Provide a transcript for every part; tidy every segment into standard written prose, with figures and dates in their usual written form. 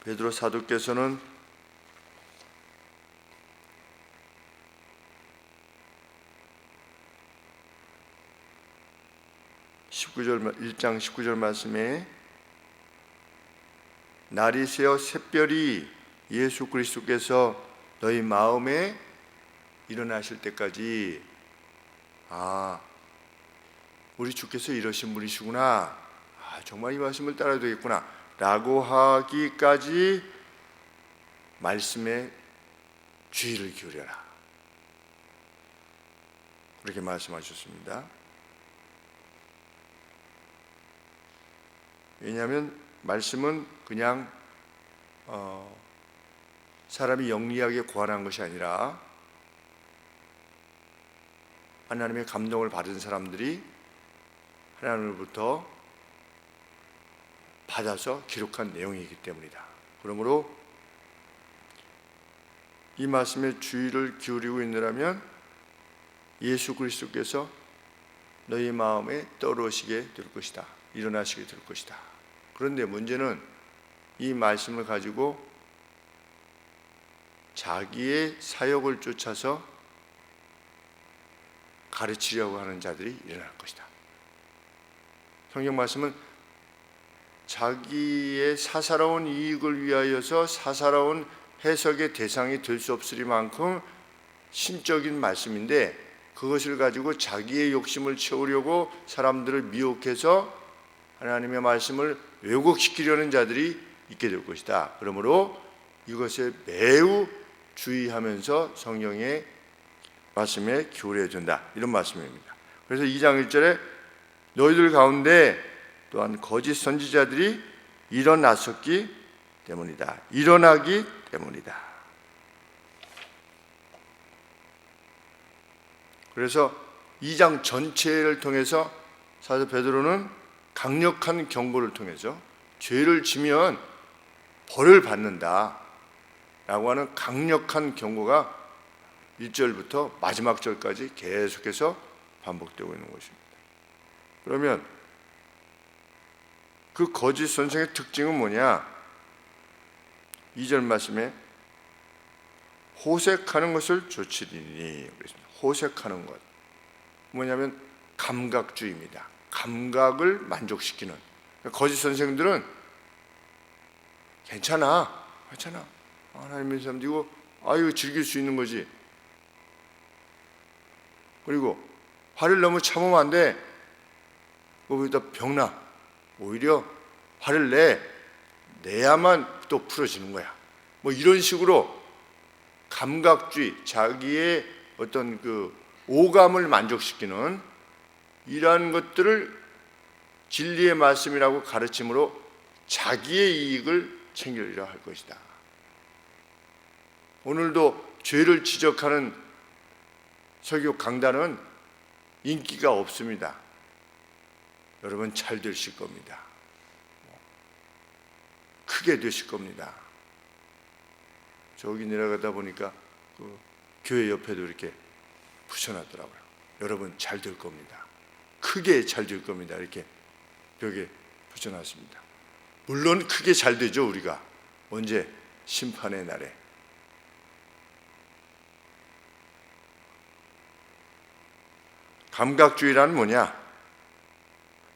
베드로 사도께서는 (19절) 1장 19절 말씀에 날이 새어 샛별이 예수 그리스도께서 너희 마음에 일어나실 때까지 우리 주께서 이러신 분이시구나, 정말 이 말씀을 따라야 되겠구나 라고 하기까지 말씀에 주의를 기울여라, 그렇게 말씀하셨습니다. 왜냐하면 말씀은 그냥 사람이 영리하게 고안한 것이 아니라 하나님의 감동을 받은 사람들이 하나님으로부터 받아서 기록한 내용이기 때문이다. 그러므로 이 말씀에 주의를 기울이고 있느라면 예수 그리스도께서 너희 마음에 떠오르시게 될 것이다, 일어나시게 될 것이다. 그런데 문제는 이 말씀을 가지고 자기의 사역을 쫓아서 가르치려고 하는 자들이 일어날 것이다. 성경 말씀은 자기의 사사로운 이익을 위하여서 사사로운 해석의 대상이 될 수 없으리만큼 심적인 말씀인데, 그것을 가지고 자기의 욕심을 채우려고 사람들을 미혹해서 하나님의 말씀을 왜곡시키려는 자들이 있게 될 것이다. 그러므로 이것에 매우 주의하면서 성경의 말씀에 기울여야 된다, 이런 말씀입니다. 그래서 2장 1절에 너희들 가운데 또한 거짓 선지자들이 일어나기 때문이다. 그래서 2장 전체를 통해서 사도 베드로는 강력한 경고를 통해서 죄를 지면 벌을 받는다 라고 하는 강력한 경고가 1절부터 마지막 절까지 계속해서 반복되고 있는 것입니다. 그러면 그 거짓 선생의 특징은 뭐냐? 2절 말씀에 호색하는 것을 조치리니, 호색하는 것 뭐냐면 감각주의입니다. 감각을 만족시키는, 거짓 선생들은 괜찮아 하나님의 사람들이고 이거 즐길 수 있는 거지, 그리고 화를 너무 참으면 안 돼, 거기다 병나, 오히려 화를 내야만 또 풀어지는 거야, 뭐 이런 식으로 감각주의, 자기의 어떤 그 오감을 만족시키는 이러한 것들을 진리의 말씀이라고 가르침으로 자기의 이익을 챙기려 할 것이다. 오늘도 죄를 지적하는 설교 강단은 인기가 없습니다. 여러분 잘 되실 겁니다. 크게 되실 겁니다. 저기 내려가다 보니까 그 교회 옆에도 이렇게 붙여놨더라고요. 여러분 잘 될 겁니다. 크게 잘 될 겁니다. 이렇게 벽에 붙여놨습니다. 물론 크게 잘 되죠. 우리가 언제? 심판의 날에. 감각주의란 뭐냐?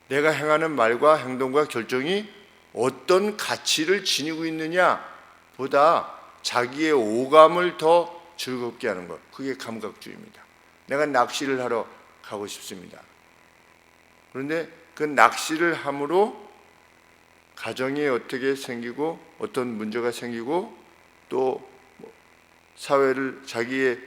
내가 행하는 말과 행동과 결정이 어떤 가치를 지니고 있느냐 보다 자기의 오감을 더 즐겁게 하는 것, 그게 감각주의입니다. 내가 낚시를 하러 가고 싶습니다. 그런데 그 낚시를 함으로 가정이 어떻게 생기고 어떤 문제가 생기고 또 사회를 자기의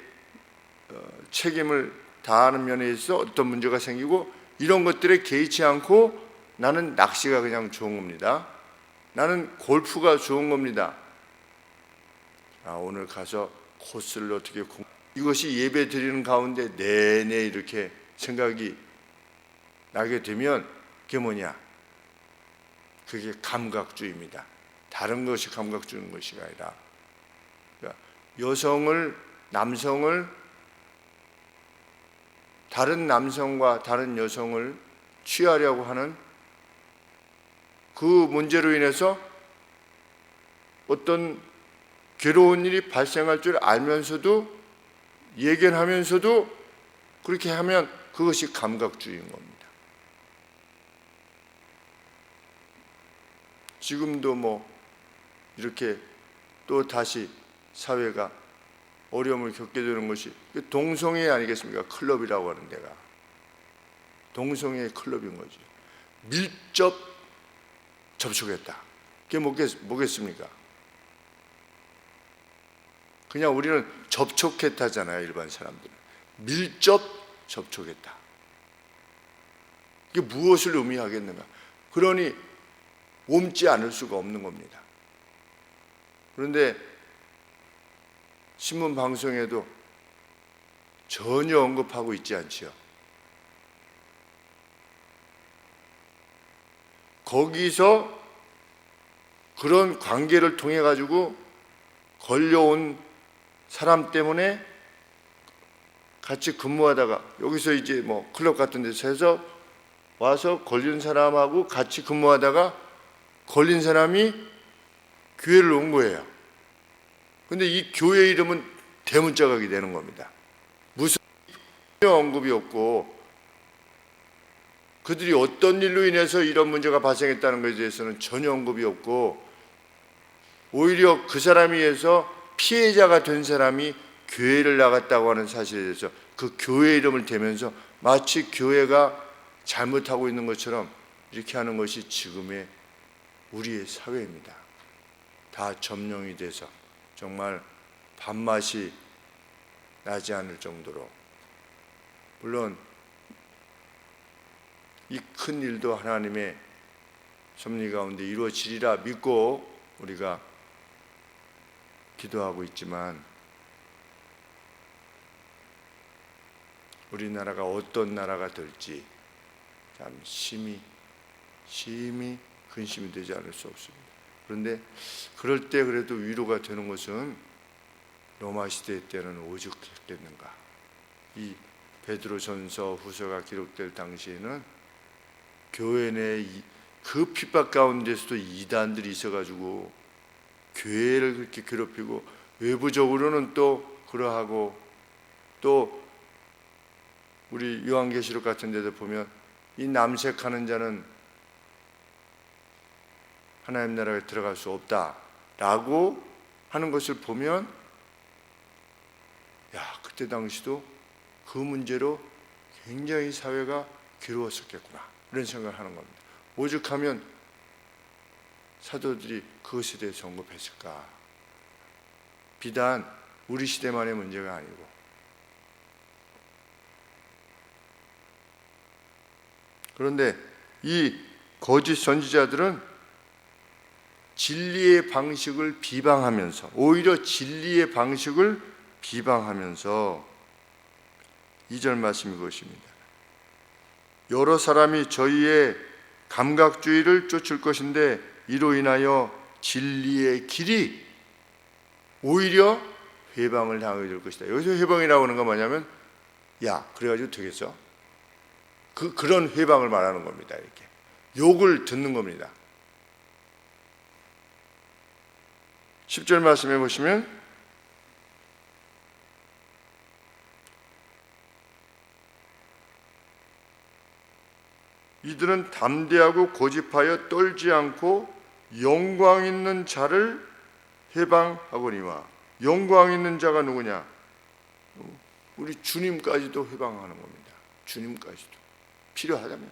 책임을 다하는 면에 있어 어떤 문제가 생기고 이런 것들에 개의치 않고 나는 낚시가 그냥 좋은 겁니다. 나는 골프가 좋은 겁니다. 오늘 가서 코스를 어떻게 이것이 예배 드리는 가운데 내내 이렇게 생각이 나게 되면 그게 뭐냐? 그게 감각주의입니다. 다른 것이 감각주의인 것이 아니라, 그러니까 남성을 다른 남성과 다른 여성을 취하려고 하는 그 문제로 인해서 어떤 괴로운 일이 발생할 줄 알면서도 예견하면서도 그렇게 하면 그것이 감각주의인 겁니다. 지금도 뭐 이렇게 또 다시 사회가 어려움을 겪게 되는 것이 동성애 아니겠습니까? 클럽이라고 하는 데가 동성애 클럽인 거죠. 밀접 접촉했다. 그게 뭐겠습니까? 그냥 우리는 접촉했다잖아요. 일반 사람들은 밀접 접촉했다. 이게 무엇을 의미하겠는가? 그러니 옮지 않을 수가 없는 겁니다. 그런데 신문 방송에도 전혀 언급하고 있지 않지요. 거기서 그런 관계를 통해 가지고 걸려온 사람 때문에 같이 근무하다가 여기서 이제 뭐 클럽 같은 데서 해서 와서 걸린 사람하고 같이 근무하다가 걸린 사람이 교회를 온 거예요. 근데 이 교회 이름은 대문짝하게 되는 겁니다. 무슨 언급이 없고 그들이 어떤 일로 인해서 이런 문제가 발생했다는 것에 대해서는 전혀 언급이 없고 오히려 그 사람에 의해서 피해자가 된 사람이 교회를 나갔다고 하는 사실에 대해서 그 교회 이름을 대면서 마치 교회가 잘못하고 있는 것처럼 이렇게 하는 것이 지금의 우리의 사회입니다. 다 점령이 돼서 정말 밥맛이 나지 않을 정도로, 물론 이 큰 일도 하나님의 섭리 가운데 이루어지리라 믿고 우리가 기도하고 있지만 우리나라가 어떤 나라가 될지 참 심히 근심이 되지 않을 수 없습니다. 그런데 그럴 때 그래도 위로가 되는 것은 로마 시대 때는 오죽했겠는가. 이 베드로전서 후서가 기록될 당시에는 교회 내 그 핍박 가운데서도 이단들이 있어가지고 교회를 그렇게 괴롭히고 외부적으로는 또 그러하고 또 우리 요한계시록 같은 데도 보면 이 남색하는 자는 하나님 나라에 들어갈 수 없다라고 하는 것을 보면 그때 당시도 그 문제로 굉장히 사회가 괴로웠었겠구나 이런 생각을 하는 겁니다. 오죽하면 사도들이 그것에 대해서 언급했을까. 비단 우리 시대만의 문제가 아니고 그런데 이 거짓 선지자들은 진리의 방식을 비방하면서 오히려 진리의 방식을 비방하면서 2절 말씀 이것입니다. 여러 사람이 저희의 감각주의를 쫓을 것인데 이로 인하여 진리의 길이 오히려 회방을 당하게 될 것이다. 여기서 회방이라고 하는 건 뭐냐면 그래가지고 되겠어? 그런 회방을 말하는 겁니다. 이렇게 욕을 듣는 겁니다. 10절 말씀해 보시면 이들은 담대하고 고집하여 떨지 않고 영광 있는 자를 회방하거니와. 영광 있는 자가 누구냐? 우리 주님까지도 회방하는 겁니다. 주님까지도 필요하다면.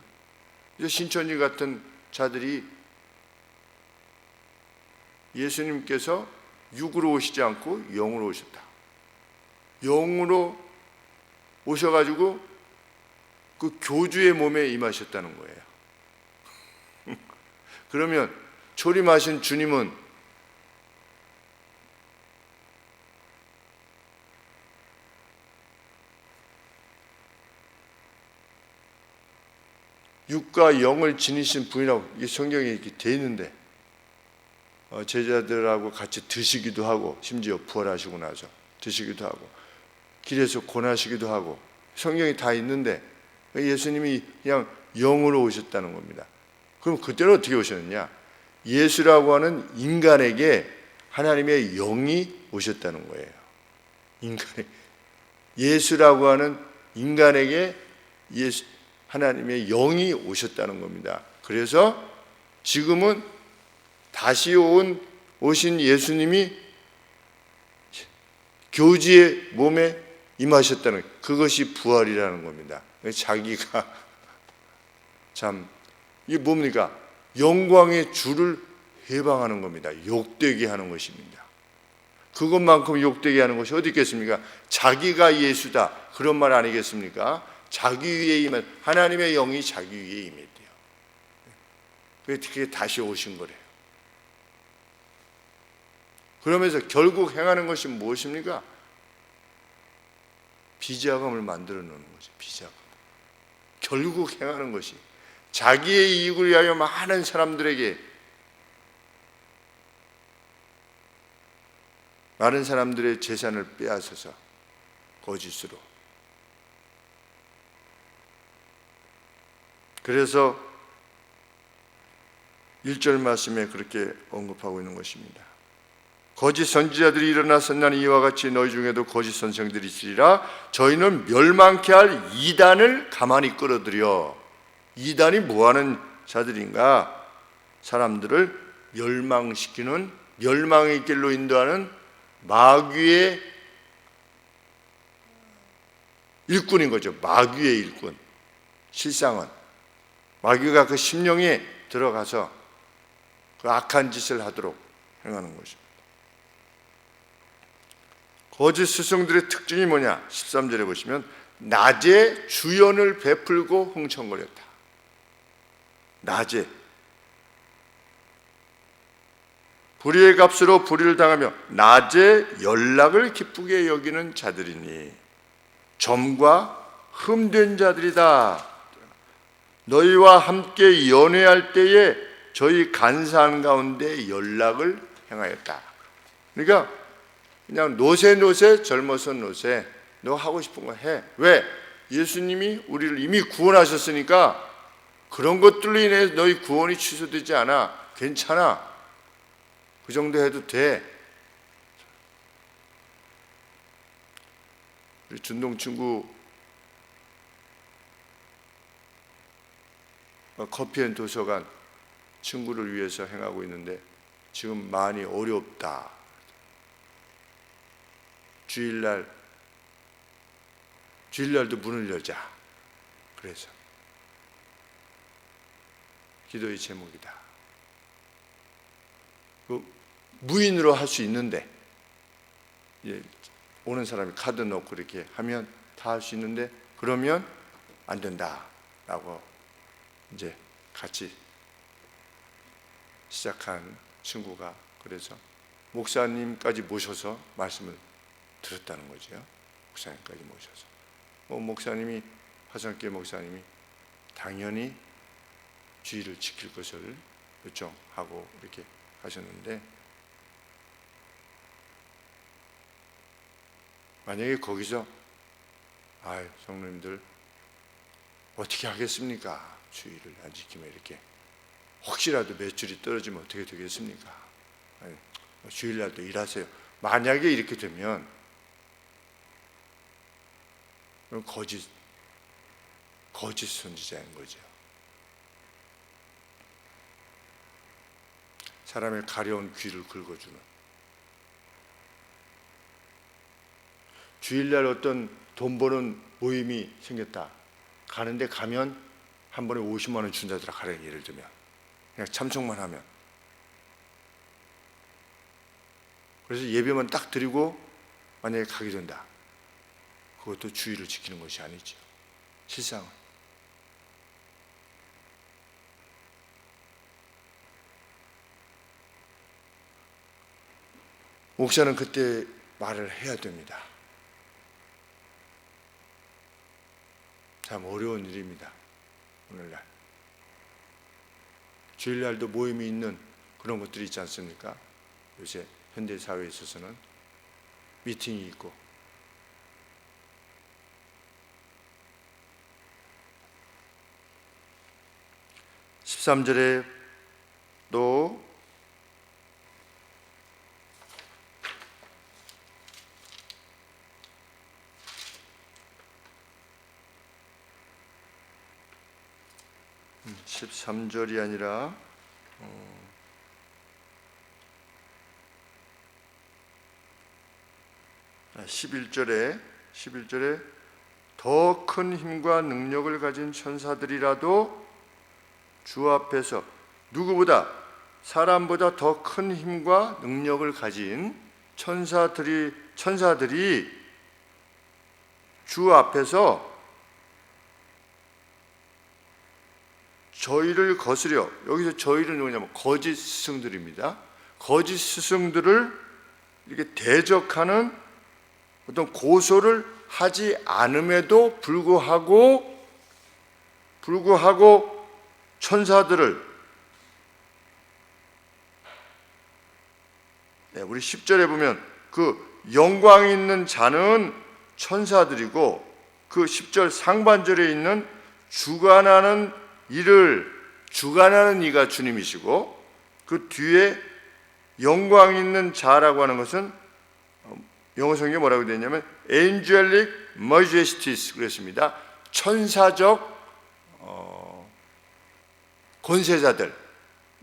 그래서 신천지 같은 자들이 예수님께서 육으로 오시지 않고 영으로 오셨다. 영으로 오셔가지고 그 교주의 몸에 임하셨다는 거예요. 그러면 초림하신 주님은 육과 영을 지니신 분이라고 이 성경에 이렇게 돼 있는데 제자들하고 같이 드시기도 하고 심지어 부활하시고 나서 드시기도 하고 길에서 고나시기도 하고 성경이 다 있는데 예수님이 그냥 영으로 오셨다는 겁니다. 그럼 그때는 어떻게 오셨느냐? 예수라고 하는 인간에게 하나님의 영이 오셨다는 거예요. 인간의 예수라고 하는 인간에게 하나님의 영이 오셨다는 겁니다. 그래서 지금은 다시 오신 예수님이 교지의 몸에 임하셨다는, 그것이 부활이라는 겁니다. 자기가 참 이게 뭡니까? 영광의 주를 해방하는 겁니다. 욕되게 하는 것입니다. 그것만큼 욕되게 하는 것이 어디 있겠습니까? 자기가 예수다, 그런 말 아니겠습니까? 자기 위에 임한 하나님의 영이 자기 위에 임했대요. 그게 다시 오신 거래요. 그러면서 결국 행하는 것이 무엇입니까? 비자금을 만들어 놓는 거죠. 비자금. 결국 행하는 것이 자기의 이익을 위하여 많은 사람들에게, 많은 사람들의 재산을 빼앗아서 거짓으로. 그래서 1절 말씀에 그렇게 언급하고 있는 것입니다. 거짓 선지자들이 일어나서 나는 이와 같이 너희 중에도 거짓 선생들이 있으리라. 저희는 멸망케 할 이단을 가만히 끌어들여. 이단이 뭐하는 자들인가? 사람들을 멸망시키는, 멸망의 길로 인도하는 마귀의 일꾼인 거죠. 마귀의 일꾼. 실상은 마귀가 그 심령에 들어가서 그 악한 짓을 하도록 행하는 것입니다. 거짓 스승들의 특징이 뭐냐? 13절에 보시면 낮에 주연을 베풀고 흥청거렸다. 낮에 불의의 값으로 불의를 당하며 낮에 연락을 기쁘게 여기는 자들이니 점과 흠된 자들이다. 너희와 함께 연회할 때에 저희 간사한 가운데 연락을 행하였다. 그러니까 그냥 노세 젊어서 노세, 너 하고 싶은 거 해. 왜? 예수님이 우리를 이미 구원하셨으니까 그런 것들로 인해 너희 구원이 취소되지 않아. 괜찮아. 그 정도 해도 돼. 우리 준동 친구 커피앤도서관 친구를 위해서 행하고 있는데 지금 많이 어렵다. 주일날도 문을 열자. 그래서 기도의 제목이다. 무인으로 할 수 있는데 오는 사람이 카드 넣고 이렇게 하면 다 할 수 있는데 그러면 안 된다라고 이제 같이 시작한 친구가 그래서 목사님까지 모셔서 말씀을 들었다는 거죠. 목사님까지 모셔서 목사님이 화성교회 목사님이 당연히 주의를 지킬 것을 요청하고 이렇게 하셨는데 만약에 거기서 성도님들 어떻게 하겠습니까? 주의를 안 지키면 이렇게 혹시라도 매출이 떨어지면 어떻게 되겠습니까? 주일날도 일하세요. 만약에 이렇게 되면 거짓 선지자인 거죠. 사람의 가려운 귀를 긁어주는. 주일날 어떤 돈 버는 모임이 생겼다. 가는데 가면 한 번에 50만 원 준다더라. 가령 예를 들면 그냥 참석만 하면. 그래서 예배만 딱 드리고 만약에 가게 된다. 그것도 주의를 지키는 것이 아니죠. 실상은. 목사는 그때 말을 해야 됩니다. 참 어려운 일입니다. 오늘날 주일날도 모임이 있는 그런 것들이 있지 않습니까? 요새 현대사회에 있어서는 미팅이 있고 13절에 또 13절이 아니라 11절에 더 큰 힘과 능력을 가진 천사들이라도 주 앞에서 누구보다 사람보다 더 큰 힘과 능력을 가진 천사들이 주 앞에서 저희를 거스려, 여기서 저희를 누구냐면 거짓 스승들입니다. 거짓 스승들을 이렇게 대적하는 어떤 고소를 하지 않음에도 불구하고 천사들을, 우리 10절에 보면 그 영광 있는 자는 천사들이고, 그 10절 상반절에 있는 주관하는 이가 주님이시고, 그 뒤에 영광 있는 자라고 하는 것은 영어 성경에 뭐라고 되어 있냐면 angelic majesties 그랬습니다. 천사적 권세자들,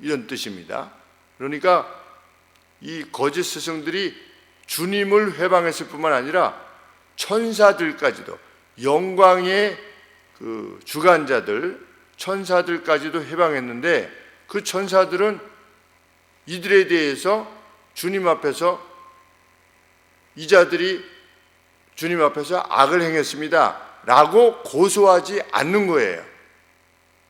이런 뜻입니다. 그러니까 이 거짓 스승들이 주님을 회방했을 뿐만 아니라 천사들까지도, 영광의 그 주관자들, 천사들까지도 해방했는데, 그 천사들은 이들에 대해서 주님 앞에서, 이 자들이 주님 앞에서 악을 행했습니다 라고 고소하지 않는 거예요.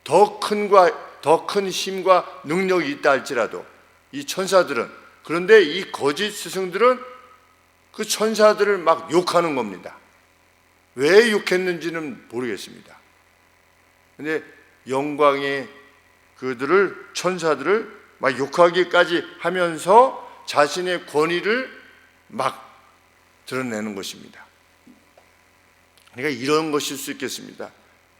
더 큰 힘과 능력이 있다 할지라도 이 천사들은. 그런데 이 거짓 스승들은 그 천사들을 막 욕하는 겁니다. 왜 욕했는지는 모르겠습니다. 근데 영광의 천사들을 막 욕하기까지 하면서 자신의 권위를 막 드러내는 것입니다. 그러니까 이런 것일 수 있겠습니다.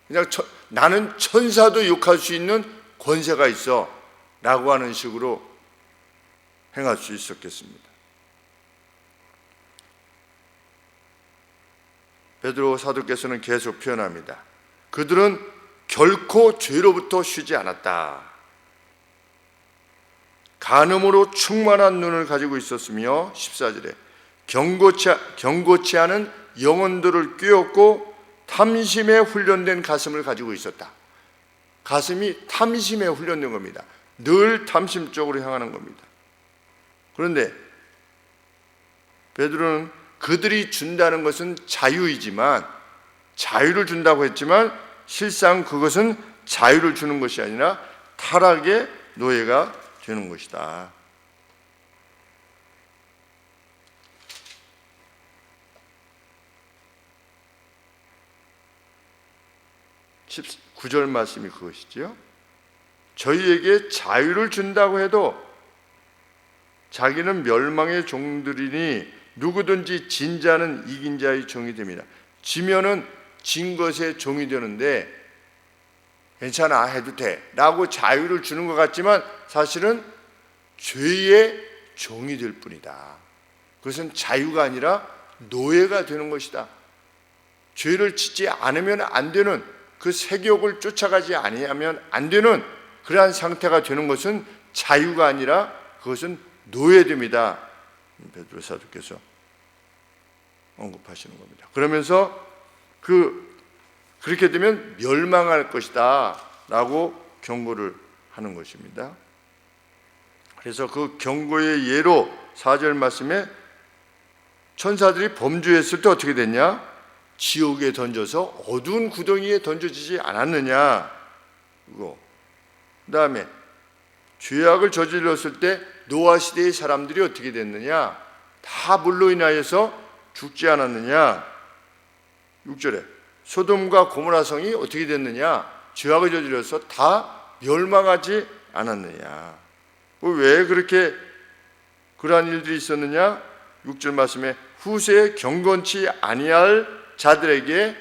그냥 나는 천사도 욕할 수 있는 권세가 있어 라고 하는 식으로 행할 수 있었겠습니다. 베드로 사도께서는 계속 표현합니다. 그들은 결코 죄로부터 쉬지 않았다. 간음으로 충만한 눈을 가지고 있었으며, 14절에 경고치 않은 영혼들을 꿰었고 탐심에 훈련된 가슴을 가지고 있었다. 가슴이 탐심에 훈련된 겁니다. 늘 탐심 쪽으로 향하는 겁니다. 그런데 베드로는 그들이 준다는 것은 자유이지만, 자유를 준다고 했지만 실상 그것은 자유를 주는 것이 아니라 타락의 노예가 되는 것이다. (19절) 말씀이 그것이죠. 저희에게 자유를 준다고 해도 자기는 멸망의 종들이니 누구든지 진 자는 이긴 자의 종이 됩니다. 지면은 진 것의 종이 되는데 괜찮아 해도 돼 라고 자유를 주는 것 같지만 사실은 죄의 종이 될 뿐이다. 그것은 자유가 아니라 노예가 되는 것이다. 죄를 짓지 않으면 안 되는, 그 세욕을 쫓아가지 아니하면 안 되는 그러한 상태가 되는 것은 자유가 아니라 그것은 노예됩니다. 베드로 사도께서 언급하시는 겁니다. 그러면서 그렇게 되면 멸망할 것이다 라고 경고를 하는 것입니다. 그래서 그 경고의 예로 4절 말씀에 천사들이 범죄했을 때 어떻게 됐냐? 지옥에 던져서 어두운 구덩이에 던져지지 않았느냐? 그 다음에 죄악을 저질렀을 때 노아 시대의 사람들이 어떻게 됐느냐? 다 물로 인하여서 죽지 않았느냐? 6절에 소돔과 고모라 성이 어떻게 됐느냐? 죄악을 저질러서 다 멸망하지 않았느냐? 왜 그렇게 그러한 일들이 있었느냐? 6절 말씀에 후세에 경건치 아니할 자들에게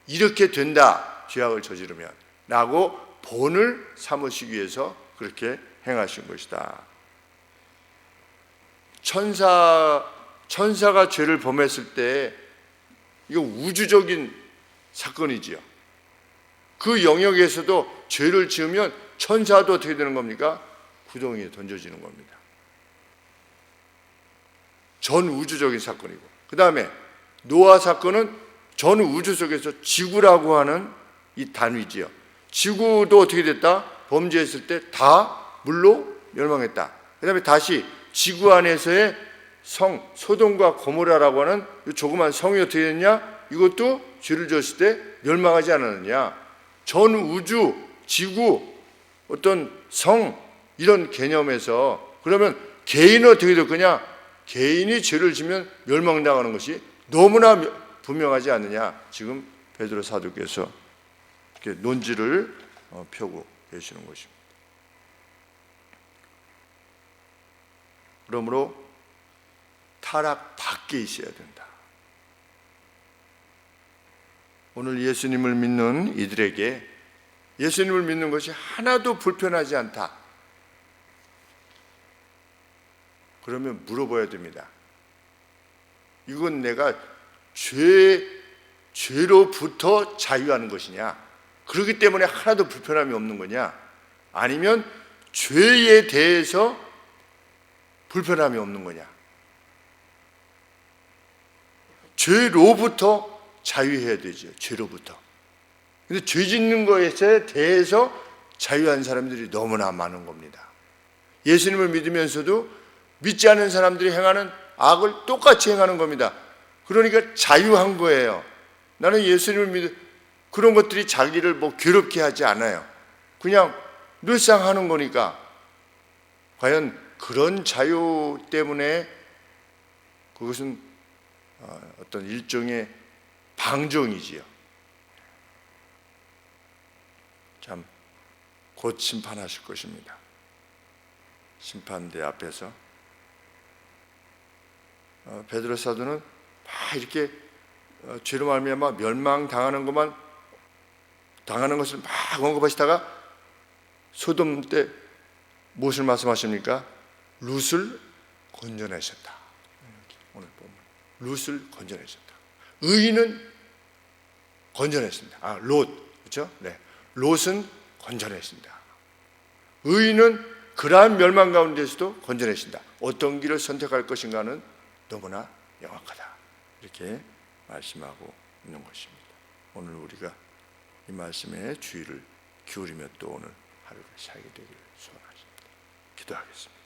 이렇게 된다, 죄악을 저지르면 라고 본을 삼으시기 위해서 그렇게 행하신 것이다. 천사가 죄를 범했을 때 이거 우주적인 사건이지요. 그 영역에서도 죄를 지으면 천사도 어떻게 되는 겁니까? 구덩이에 던져지는 겁니다. 전 우주적인 사건이고, 그 다음에 노아 사건은 전 우주 속에서 지구라고 하는 이 단위지요. 지구도 어떻게 됐다? 범죄했을 때 다 물로 멸망했다. 그 다음에 다시 지구 안에서의 성 소돔과 고모라라고 하는 이 조그만 성이 어떻게 됐냐? 이것도 죄를 지었을 때 멸망하지 않았느냐. 전 우주, 지구, 어떤 성 이런 개념에서 그러면 개인은 어떻게 될 거냐? 개인이 죄를 지면 멸망당하는 것이 너무나 분명하지 않느냐. 지금 베드로 사도께서 이렇게 논지를 펴고 계시는 것입니다. 그러므로 타락 밖에 있어야 된다. 오늘 예수님을 믿는 이들에게 예수님을 믿는 것이 하나도 불편하지 않다. 그러면 물어봐야 됩니다. 이건 내가 죄로부터 자유하는 것이냐? 그렇기 때문에 하나도 불편함이 없는 거냐? 아니면 죄에 대해서 불편함이 없는 거냐? 죄로부터 자유해야 되죠. 죄로부터. 근데 죄 짓는 것에 대해서 자유한 사람들이 너무나 많은 겁니다. 예수님을 믿으면서도 믿지 않는 사람들이 행하는 악을 똑같이 행하는 겁니다. 그러니까 자유한 거예요. 나는 예수님을 믿어 그런 것들이 자기를 뭐 괴롭게 하지 않아요. 그냥 늘상 하는 거니까. 과연 그런 자유 때문에 그것은 어떤 일종의 방종이지요. 참 곧 심판하실 것입니다. 심판대 앞에서 베드로 사도는 막 이렇게 죄로 말미암아 멸망당하는 것만 당하는 것을 막 언급하시다가 소돔 때 무엇을 말씀하십니까? 룻을 건져내셨다. 오늘 보면 룻을 건져내셨다. 의인은 건져냈습니다. 롯 그렇죠? 네, 롯은 건져냈습니다. 의인은 그러한 멸망 가운데서도 건져내신다. 어떤 길을 선택할 것인가는 너무나 명확하다. 이렇게 말씀하고 있는 것입니다. 오늘 우리가 이 말씀에 주의를 기울이며 또 오늘 하루를 살게 되기를 소원하십니다. 기도하겠습니다.